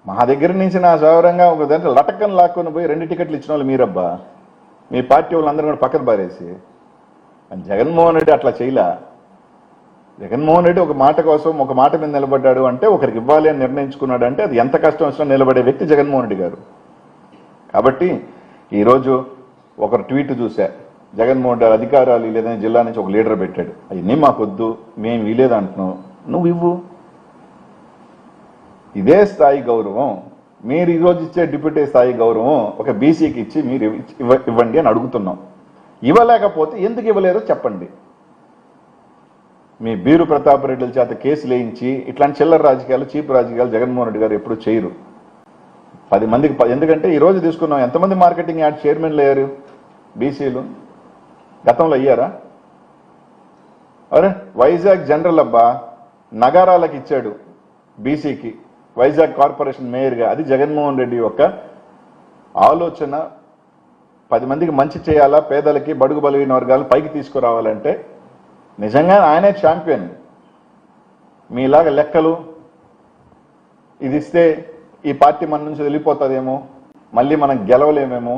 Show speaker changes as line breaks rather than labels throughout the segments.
మా దగ్గర నుంచి నా సౌరంగా ఒక దాంట్లో లటక్కని లాక్కొని పోయి 2 టికెట్లు ఇచ్చిన వాళ్ళు మీరబ్బా. మీ పార్టీ వాళ్ళందరూ కూడా పక్కన పారేసి. జగన్మోహన్ రెడ్డి అట్లా చేయలే. జగన్మోహన్ రెడ్డి ఒక మాట కోసం ఒక మాట మీద నిలబడ్డాడు అంటే, ఒకరికి ఇవ్వాలి అని నిర్ణయించుకున్నాడు అంటే అది ఎంత కష్టం వచ్చినా నిలబడే వ్యక్తి జగన్మోహన్ రెడ్డి గారు. కాబట్టి ఈరోజు ఒకరు ట్వీట్ చూసా, జగన్మోహన్ రెడ్డి అధికారాలు లేదని జిల్లా నుంచి ఒక లీడర్ పెట్టాడు. అవన్నీ మాకొద్దు, మేము వీలేదు అంటున్నావు, నువ్వు ఇవ్వు. ఇదే స్థాయి గౌరవం మీరు ఈరోజు ఇచ్చే డిప్యూటీ స్థాయి గౌరవం ఒక బీసీకి ఇచ్చి మీరు ఇవ్వండి అని అడుగుతున్నాం. ఇవ్వలేకపోతే ఎందుకు ఇవ్వలేరో చెప్పండి. మీ బీరు ప్రతాప్ రెడ్డిల చేత కేసులు వేయించి ఇట్లాంటి చిల్లర రాజకీయాలు, చీప్ రాజకీయాలు జగన్మోహన్ రెడ్డి గారు ఎప్పుడు చేయరు. 10 మందికి, ఎందుకంటే ఈ రోజు తీసుకున్నాం, ఎంతమంది మార్కెటింగ్ యాడ్ చైర్మన్లు అయ్యారు బీసీలు? గతంలో అయ్యారా? అరే వైజాగ్ జనరల్ అబ్బా నగరాలకు ఇచ్చాడు బీసీకి, వైజాగ్ కార్పొరేషన్ మేయర్గా. అది జగన్మోహన్ రెడ్డి యొక్క ఆలోచన. 10 మందికి మంచి చేయాలా, పేదలకి బడుగు బలహీన వర్గాలను పైకి తీసుకురావాలంటే నిజంగా ఆయనే ఛాంపియన్. మీలాగా లెక్కలు ఇది ఇస్తే ఈ పార్టీ మన నుంచి వెళ్ళిపోతుందేమో, మళ్ళీ మనం గెలవలేమేమో,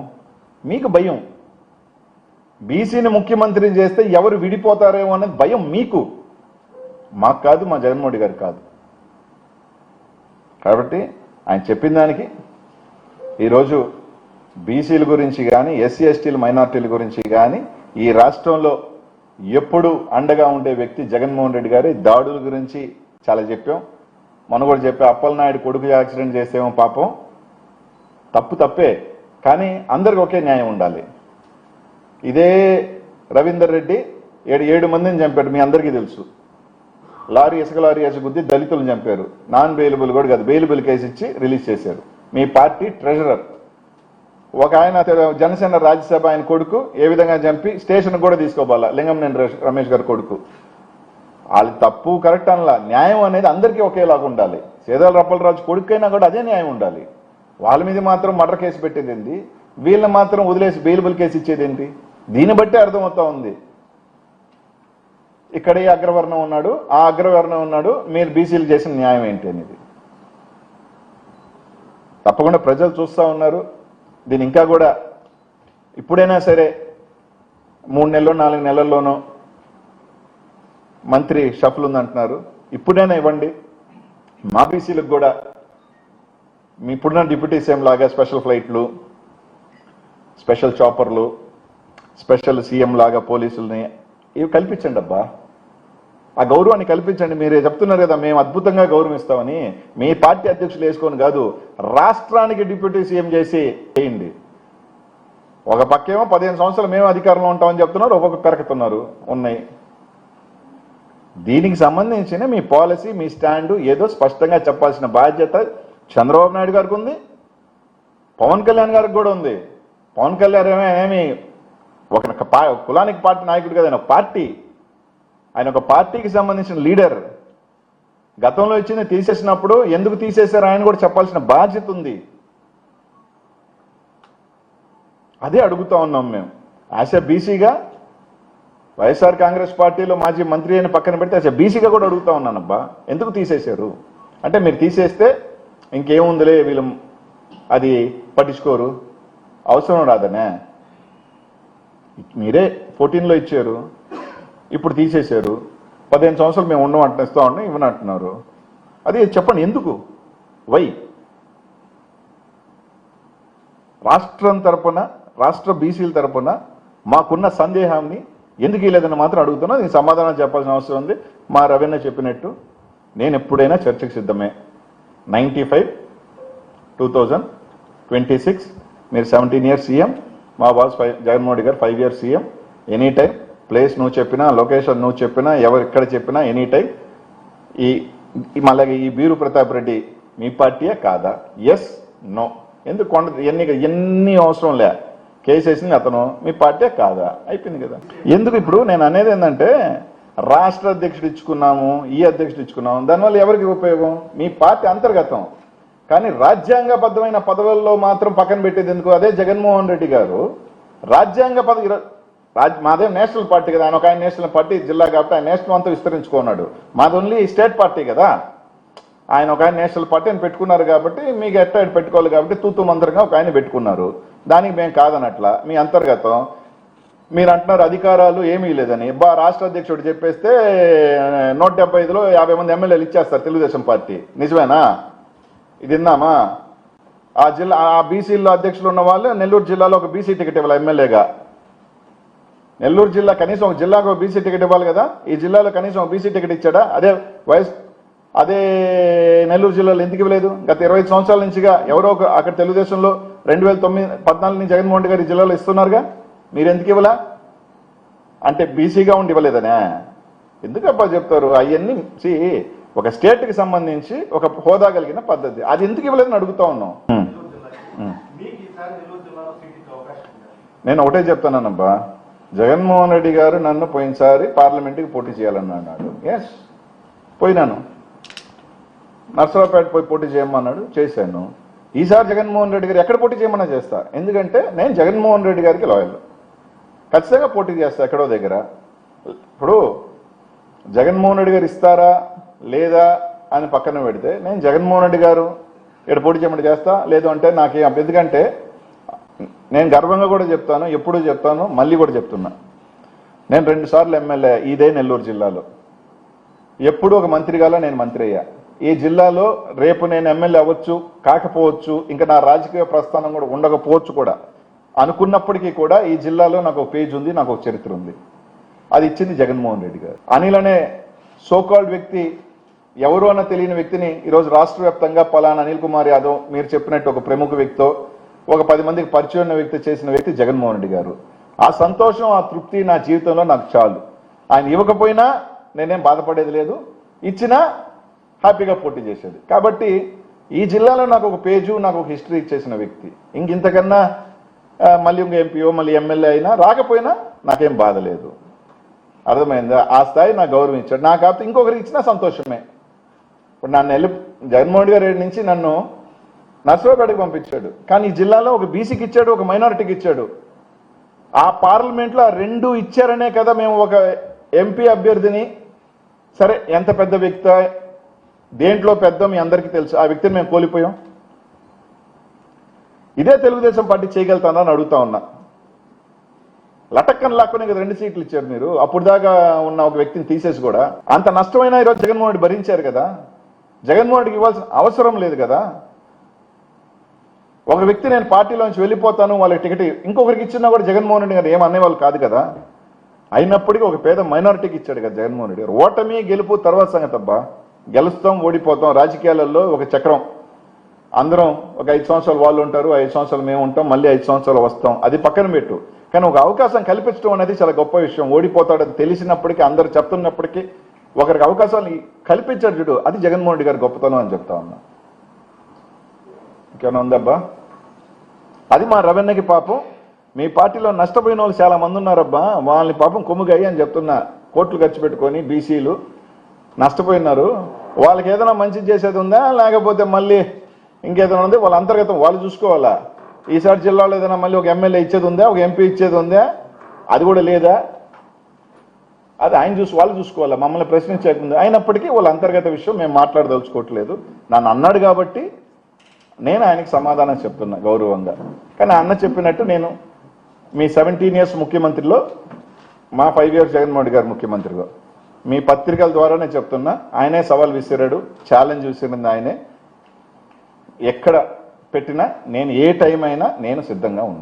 మీకు భయం. బీసీని ముఖ్యమంత్రిని చేస్తే ఎవరు విడిపోతారేమో అనేది భయం మీకు, మాకు కాదు, మా జగన్మోహన్ రెడ్డి గారు కాదు. కాబట్టి ఆయన చెప్పిన దానికి ఈరోజు బీసీల గురించి కానీ, ఎస్సీ ఎస్టీల మైనార్టీల గురించి కానీ ఈ రాష్ట్రంలో ఎప్పుడు అండగా ఉండే వ్యక్తి జగన్మోహన్ రెడ్డి గారి. దాడుల గురించి చాలా చెప్పాం, మనం కూడా చెప్పాం. అప్పలనాయుడు కొడుకు యాక్సిడెంట్ చేసేమో పాపం, తప్పే, కానీ అందరికి ఒకే న్యాయం ఉండాలి. ఇదే రవీందర్ రెడ్డి 7 మందిని చంపాడు, మీ అందరికీ తెలుసు. ఇసుక లారీ వేసి గుద్ది దళితులను చంపారు. నాన్ బెయిలబుల్ కూడా కాదు, బెయిలబుల్ కేసు ఇచ్చి రిలీజ్ చేశారు. మీ పార్టీ ట్రెజరర్ ఒక ఆయన జనసేన రాజ్యసభ ఆయన కొడుకు ఏ విధంగా చంపి స్టేషన్ కూడా తీసుకోవాలా, లింగంనేని రమేష్ గారి కొడుకు. వాళ్ళు తప్పు కరెక్ట్ అనలా, న్యాయం అనేది అందరికీ ఒకేలాగా ఉండాలి. సేదాల రప్పలరాజు కొడుకైనా కూడా అదే న్యాయం ఉండాలి. వాళ్ళ మీద మాత్రం మర్డర్ కేసు పెట్టేది ఏంటి, వీళ్ళని మాత్రం వదిలేసి బెయిలబుల్ కేసు ఇచ్చేది ఏంటి? దీన్ని బట్టి అర్థమవుతా ఉంది ఇక్కడ ఈ అగ్రవర్ణం ఉన్నాడు, ఆ అగ్రవర్ణం ఉన్నాడు, మీరు బీసీలు చేసిన న్యాయం ఏంటి అనేది. తప్పకుండా ప్రజలు చూస్తూ ఉన్నారు. దీని ఇంకా కూడా ఇప్పుడైనా సరే 3 నెలల్లో 4 నెలల్లోనో మంత్రి షఫల్ ఉందంటున్నారు, ఇప్పుడైనా ఇవ్వండి. మా బీసీలకు కూడా మీ ఇప్పుడున్న డిప్యూటీ సీఎం లాగా స్పెషల్ ఫ్లైట్లు, స్పెషల్ చాపర్లు, స్పెషల్ సీఎం లాగా పోలీసుల్ని ఇవి కల్పించండి అబ్బా. ఆ గౌరవాన్ని కల్పించండి. మీరే చెప్తున్నారు కదా మేము అద్భుతంగా గౌరవిస్తామని. మీ పార్టీ అధ్యక్షులు వేసుకొని కాదు, రాష్ట్రానికి డిప్యూటీ సీఎం చేసి చేయండి. ఒక పక్కేమో 15 సంవత్సరాలు మేము అధికారంలో ఉంటామని చెప్తున్నారు, ఒక్కొక్క పెరకుతున్నారు ఉన్నాయి. దీనికి సంబంధించిన మీ పాలసీ, మీ స్టాండు ఏదో స్పష్టంగా చెప్పాల్సిన బాధ్యత చంద్రబాబు నాయుడు గారికి ఉంది, పవన్ కళ్యాణ్ గారికి కూడా ఉంది. పవన్ కళ్యాణ్ ఏమి ఒక కులానికి పార్టీ నాయకుడు కదా, ఆయన పార్టీ, ఆయన ఒక పార్టీకి సంబంధించిన లీడర్. గతంలో ఇచ్చింది తీసేసినప్పుడు ఎందుకు తీసేశారు ఆయన కూడా చెప్పాల్సిన బాధ్యత ఉంది. అదే అడుగుతా ఉన్నాం మేము. యాజ్ ఎ బీసీగా వైఎస్ఆర్ కాంగ్రెస్ పార్టీలో మాజీ మంత్రి అని పక్కన పెడితే యాజ్ ఎ బీసీగా కూడా అడుగుతా ఉన్నానబ్బా, ఎందుకు తీసేశారు అంటే, మీరు తీసేస్తే ఇంకేముందిలే వీళ్ళు అది పట్టించుకోరు, అవసరం రాదనే. మీరే 14లో ఇచ్చారు, ఇప్పుడు తీసేశారు. 15 సంవత్సరాలు మేము ఉండమంటే ఇస్తా ఉన్నాం, ఇవ్వని అంటున్నారు. అది చెప్పండి ఎందుకు, వై? రాష్ట్రం తరపున, రాష్ట్ర బీసీల తరపున మాకున్న సందేహాన్ని ఎందుకు లేదని మాత్రం అడుగుతున్నా. దీనికి సమాధానం చెప్పాల్సిన అవసరం ఉంది. మా రవీణ చెప్పినట్టు నేను ఎప్పుడైనా చర్చకు సిద్ధమే. 95, 2026 మీరు 17 ఇయర్స్ సీఎం, మా బాస్ జగన్మోహన్ రెడ్డి గారు 5 years CM. Any time, place నువ్వు చెప్పినా, లొకేషన్ నువ్వు చెప్పినా, ఎవరు ఎక్కడ చెప్పినా ఎనీ టైం. మళ్ళీ ఈ బీరు ప్రతాప్ రెడ్డి మీ పార్టీయే కాదా? Yes, no. ఎందుకు ఎన్ని అవసరం లే, కేసు వేసింది అతను, మీ పార్టీ కాదా, అయిపోయింది కదా. ఎందుకు ఇప్పుడు నేను అనేది ఏంటంటే, రాష్ట్ర అధ్యక్షుడు ఇచ్చుకున్నాము, ఈ అధ్యక్షుడు ఇచ్చుకున్నాము, దానివల్ల ఎవరికి ఉపయోగం? మీ పార్టీ అంతర్గతం. కానీ రాజ్యాంగబద్ధమైన పదవుల్లో మాత్రం పక్కన పెట్టేది ఎందుకు? అదే జగన్మోహన్ రెడ్డి గారు రాజ్యాంగ పదవి, మాదే నేషనల్ పార్టీ కదా, ఆయన ఒక ఆయన నేషనల్ పార్టీ జిల్లా కాబట్టి ఆయన నేషనల్ అంతా విస్తరించుకున్నాడు. మాది ఓన్లీ స్టేట్ పార్టీ కదా. ఆయన ఒక ఆయన నేషనల్ పార్టీ అని పెట్టుకున్నారు కాబట్టి మీకు ఎట్లా పెట్టుకోవాలి కాబట్టి తూతు మంత్రంగా ఒక ఆయన పెట్టుకున్నారు. దానికి మేము కాదనట్లా, మీ అంతర్గతం. మీరు అంటున్నారు అధికారాలు ఏమీ లేదని. రాష్ట్ర అధ్యక్షుడు చెప్పేస్తే 175లో 50 మంది ఎమ్మెల్యేలు ఇచ్చేస్తారు తెలుగుదేశం పార్టీ. నిజమేనా? ఇది విన్నామా? ఆ బీసీలో అధ్యక్షులు ఉన్న వాళ్ళు నెల్లూరు జిల్లాలో ఒక బీసీ టికెట్ ఇవ్వాలి ఎమ్మెల్యేగా. నెల్లూరు జిల్లా కనీసం ఒక జిల్లాకు ఒక బీసీ టికెట్ ఇవ్వాలి కదా. ఈ జిల్లాలో కనీసం ఒక బీసీ టికెట్ ఇచ్చాడా? అదే నెల్లూరు జిల్లాలో ఎందుకు ఇవ్వలేదు? గత 25 సంవత్సరాల నుంచిగా ఎవరో అక్కడ తెలుగుదేశంలో 2014 నుంచి జగన్మోహన్ రెడ్డి గారు ఈ జిల్లాలో ఇస్తున్నారుగా. మీరు ఎందుకు ఇవ్వలా? అంటే బీసీగా ఉండి ఇవ్వలేదనే ఎందుకబ్బా చెప్తారు? అవన్నీ ఒక స్టేట్కి సంబంధించి ఒక హోదా కలిగిన పద్ధతి, అది ఎందుకు ఇవ్వలేదని అడుగుతా ఉన్నాం. నేను ఒకటే చెప్తానబ్బా, జగన్మోహన్ రెడ్డి గారు నన్ను పోయినసారి పార్లమెంట్కి పోటీ చేయాలన్నాడు. ఎస్, పోయినాను. నర్సరావుపేట పోయి పోటీ చేయమన్నాడు, చేశాను. ఈసారి జగన్మోహన్ రెడ్డి గారు ఎక్కడ పోటీ చేయమన్నా చేస్తా. ఎందుకంటే నేను జగన్మోహన్ రెడ్డి గారికి లాయల్, ఖచ్చితంగా పోటీ చేస్తా ఎక్కడో దగ్గర. ఇప్పుడు జగన్మోహన్ రెడ్డి గారు ఇస్తారా లేదా అని పక్కన పెడితే, నేను జగన్మోహన్ రెడ్డి గారు ఇక్కడ పోటీ చేయమని చేస్తా. లేదు అంటే నాకేం, ఎందుకంటే నేను గర్వంగా కూడా చెప్తాను, ఎప్పుడూ చెప్తాను, మళ్ళీ కూడా చెప్తున్నా, నేను 2 సార్లు ఎమ్మెల్యే ఇదే నెల్లూరు జిల్లాలో. ఎప్పుడు ఒక మంత్రిగా నేను మంత్రి అయ్యా. ఈ జిల్లాలో రేపు నేను ఎమ్మెల్యే అవ్వచ్చు, కాకపోవచ్చు, ఇంకా నా రాజకీయ ప్రస్థానం కూడా ఉండకపోవచ్చు కూడా. అనుకున్నప్పటికీ కూడా ఈ జిల్లాలో నాకు ఒక పేజ్ ఉంది, నాకు ఒక చరిత్ర ఉంది. అది ఇచ్చింది జగన్మోహన్ రెడ్డి గారు. అనిల్ అనే సోకాల్డ్ వ్యక్తి, ఎవరు అన్న తెలియని వ్యక్తిని ఈరోజు రాష్ట్ర వ్యాప్తంగా పలానా అనిల్ కుమార్ యాదవ్, మీరు చెప్పినట్టు ఒక ప్రముఖ వ్యక్తితో ఒక 10 మందికి పరిచయం ఉన్న వ్యక్తి చేసిన వ్యక్తి జగన్మోహన్ రెడ్డి గారు. ఆ సంతోషం, ఆ తృప్తి నా జీవితంలో నాకు చాలు. ఆయన ఇవ్వకపోయినా నేనేం బాధపడేది లేదు, ఇచ్చినా హ్యాపీగా పోటీ చేసేది. కాబట్టి ఈ జిల్లాలో నాకు ఒక పేజు, నాకు ఒక హిస్టరీ ఇచ్చేసిన వ్యక్తి. ఇంతకన్నా మళ్ళీ ఇంక ఎంపీఓ మళ్ళీ ఎమ్మెల్యే అయినా రాకపోయినా నాకేం బాధ లేదు. అర్థమైందా? ఆ స్థాయి నాకు గౌరవం ఇచ్చాడు. నాకు కాకపోతే ఇంకొకరికి ఇచ్చినా సంతోషమే. ఇప్పుడు నన్ను జగన్మోహన్ రెడ్డి గారి నుంచి నన్ను నర్సరావుపేటకు పంపించాడు, కానీ ఈ జిల్లాలో ఒక బీసీకి ఇచ్చాడు, ఒక మైనారిటీకి ఇచ్చాడు. ఆ పార్లమెంట్లో ఆ 2 ఇచ్చారనే కదా మేము ఒక ఎంపీ అభ్యర్థిని, సరే ఎంత పెద్ద వ్యక్తి, దేంట్లో పెద్ద మీ అందరికీ తెలుసు, ఆ వ్యక్తిని మేము కోల్పోయాం. ఇదే తెలుగుదేశం పార్టీ చేయగలుగుతానా అని అడుగుతా ఉన్నా. లటక్కన లాక్కునే కదా 2 సీట్లు ఇచ్చారు మీరు. అప్పుడు దాకా ఉన్న ఒక వ్యక్తిని తీసేసి కూడా అంత నష్టమైనా ఈరోజు జగన్మోహన్ రెడ్డి భరించారు కదా. జగన్మోహన్ రెడ్డికి ఇవ్వాల్సిన అవసరం లేదు కదా. ఒక వ్యక్తి నేను పార్టీలోంచి వెళ్ళిపోతాను, వాళ్ళకి టికెట్ ఇంకొకరికి ఇచ్చినా కూడా జగన్మోహన్ రెడ్డి గారు ఏమనేవాళ్ళు కాదు కదా. అయినప్పటికీ ఒక పేద మైనారిటీకి ఇచ్చాడు కదా జగన్మోహన్ రెడ్డి గారు. ఓటమి గెలుపు తర్వాత సంగతి అబ్బా, గెలుస్తాం ఓడిపోతాం, రాజకీయాలలో ఒక చక్రం. అందరం ఒక 5 సంవత్సరాలు వాళ్ళు ఉంటారు, 5 సంవత్సరాలు మేము ఉంటాం, మళ్ళీ 5 సంవత్సరాలు వస్తాం, అది పక్కన పెట్టు. కానీ ఒక అవకాశం కల్పించడం అనేది చాలా గొప్ప విషయం. ఓడిపోతాడని తెలిసినప్పటికీ, అందరు చెప్తున్నప్పటికీ ఒకరికి అవకాశాలు కల్పించాడు చూడు, అది జగన్మోహన్ రెడ్డి గారి గొప్పతనం అని చెప్తా ఉన్నా. ఇంకేమైనా ఉందబ్బా? అది మా రవెన్నకి పాపం. మీ పార్టీలో నష్టపోయిన వాళ్ళు చాలా మంది ఉన్నారబ్బా, వాళ్ళని పాపం కొమ్ముగాయి అని చెప్తున్నా. కోట్లు ఖర్చు పెట్టుకొని బీసీలు నష్టపోయినారు. వాళ్ళకి ఏదైనా మంచి చేసేది ఉందా, లేకపోతే మళ్ళీ ఇంకేదైనా ఉంది? వాళ్ళ అంతర్గతం వాళ్ళు చూసుకోవాలా. ఈసారి జిల్లాలో ఏదైనా మళ్ళీ ఒక ఎమ్మెల్యే ఇచ్చేది ఉందా, ఒక ఎంపీ ఇచ్చేది ఉందా? అది కూడా లేదా. అది ఆయన వాళ్ళు చూసుకోవాలా, మమ్మల్ని ప్రశ్నించకుండా. అయినప్పటికీ వాళ్ళ అంతర్గత విషయం మేము మాట్లాడదలుచుకోవట్లేదు. నన్ను అన్నాడు కాబట్టి నేను ఆయనకి సమాధానం చెప్తున్నా గౌరవంగా. కానీ అన్న చెప్పినట్టు నేను మీ 17 ఇయర్స్ ముఖ్యమంత్రిలో మా 5 ఇయర్స్ జగన్మోహన్ రెడ్డి గారు ముఖ్యమంత్రిగా మీ పత్రికల ద్వారా నేను చెప్తున్నా, ఆయనే సవాల్ విసిరాడు, ఛాలెంజ్ విసిరింది ఆయనే. ఎక్కడ పెట్టినా నేను ఏ టైం అయినా నేను సిద్ధంగా ఉన్నా.